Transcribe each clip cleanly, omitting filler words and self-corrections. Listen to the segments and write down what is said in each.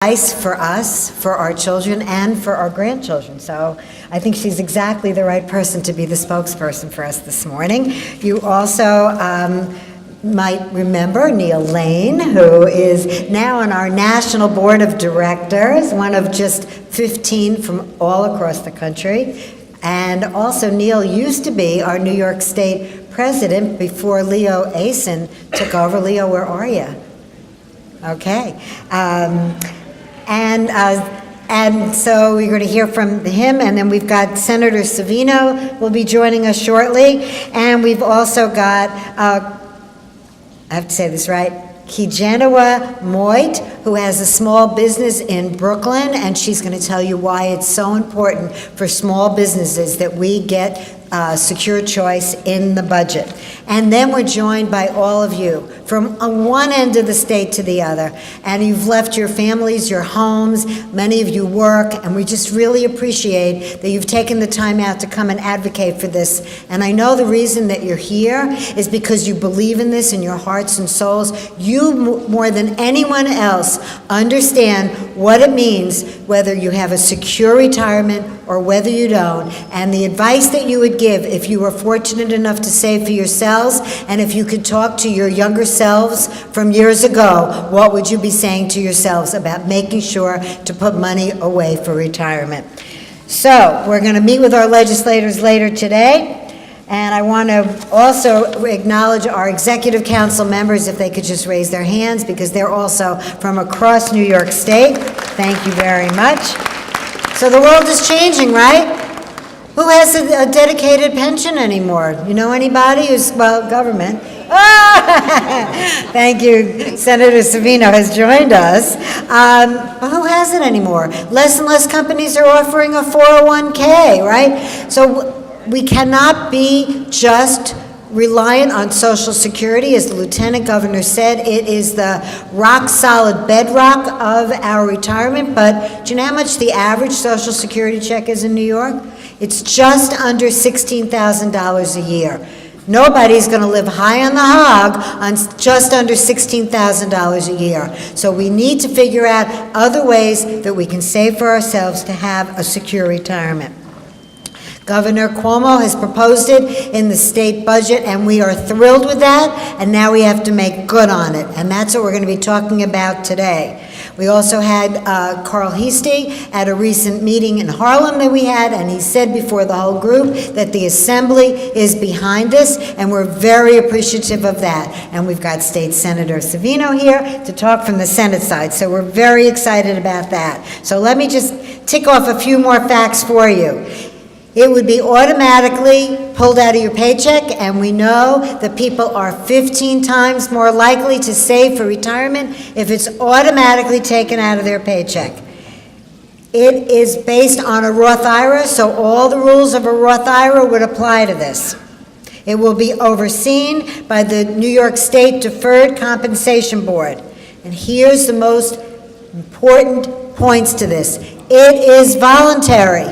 advice for us, for our children, and for our grandchildren. So I think she's exactly the right person to be the spokesperson for us this morning. You also might remember Neil Lane, who is now on our National Board of Directors, one of just 15 from all across the country. And also Neil used to be our New York State President before Leo Asen took over. Leo, where are you? Okay. And so we're going to hear from him, and then we've got Senator Savino will be joining us shortly, and we've also got, I have to say this right, Kijanawa Moit, who has a small business in Brooklyn, and she's going to tell you why it's so important for small businesses that we get secure choice in the budget. And then we're joined by all of you from one end of the state to the other. And you've left your families, your homes, many of you work, and we just really appreciate that you've taken the time out to come and advocate for this. And I know the reason that you're here is because you believe in this in your hearts and souls. You, more than anyone else, understand what it means whether you have a secure retirement or whether you don't, and the advice that you would give if you were fortunate enough to save for yourselves, and if you could talk to your younger selves from years ago, what would you be saying to yourselves about making sure to put money away for retirement? So we're going to meet with our legislators later today, and I want to also acknowledge our Executive Council members, if they could just raise their hands, because they're also from across New York State. Thank you very much. So the world is changing, right? Who has a dedicated pension anymore? You know anybody who's, well, government? Ah! Thank you. Senator Savino has joined us. But who has it anymore? Less and less companies are offering a 401k, right? So we cannot be just reliant on Social Security. As the Lieutenant Governor said, it is the rock-solid bedrock of our retirement. But do you know how much the average Social Security check is in New York? It's just under $16,000 a year. Nobody's going to live high on the hog on just under $16,000 a year. So we need to figure out other ways that we can save for ourselves to have a secure retirement. Governor Cuomo has proposed it in the state budget, and we are thrilled with that, and now we have to make good on it, and that's what we're going to be talking about today. We also had Carl Heastie at a recent meeting in Harlem that we had, and he said before the whole group that the Assembly is behind this, and we're very appreciative of that. And we've got State Senator Savino here to talk from the Senate side, so we're very excited about that. So let me just tick off a few more facts for you. It would be automatically pulled out of your paycheck, and we know that people are 15 times more likely to save for retirement if it's automatically taken out of their paycheck. It is based on a Roth IRA, so all the rules of a Roth IRA would apply to this. It will be overseen by the New York State Deferred Compensation Board. And here's the most important points to this. It is voluntary.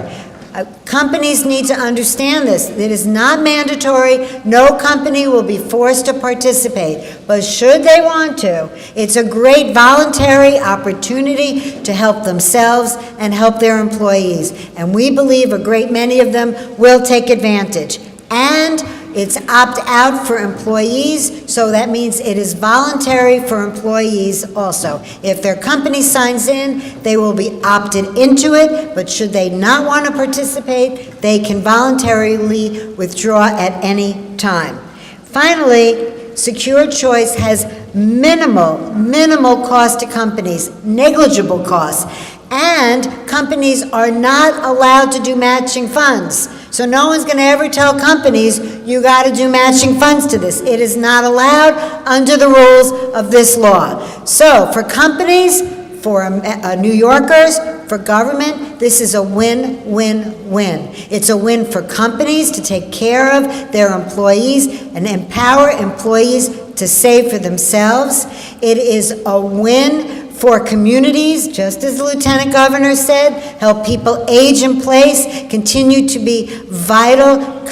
Companies need to understand this. It is not mandatory. No company will be forced to participate. But should they want to, it's a great voluntary opportunity to help themselves and help their employees. And we believe a great many of them will take advantage. And it's opt-out for employees, so that means it is voluntary for employees also. If their company signs in, they will be opted into it, but should they not want to participate, they can voluntarily withdraw at any time. Finally, Secure Choice has minimal cost to companies, negligible costs, and companies are not allowed to do matching funds. So no one's going to ever tell companies, you got to do matching funds to this. It is not allowed under the rules of this law. So for companies, for New Yorkers, for government, this is a win-win-win. It's a win for companies to take care of their employees and empower employees to save for themselves. It is a win for communities, just as the Lieutenant Governor said, help people age in place, continue to be vital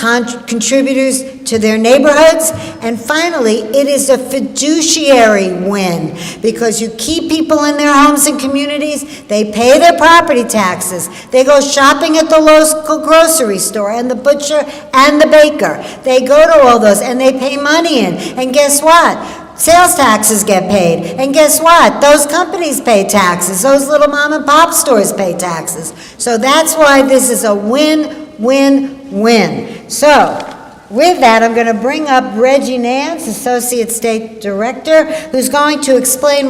contributors to their neighborhoods. And finally, it is a fiduciary win because you keep people in their homes and communities, they pay their property taxes, they go shopping at the local grocery store and the butcher and the baker. They go to all those and they pay money in. And guess what? Sales taxes get paid. And guess what? Those companies pay taxes. Those little mom and pop stores pay taxes. So that's why this is a win, win, win. So with that, I'm going to bring up Reggie Nance, Associate State Director, who's going to explain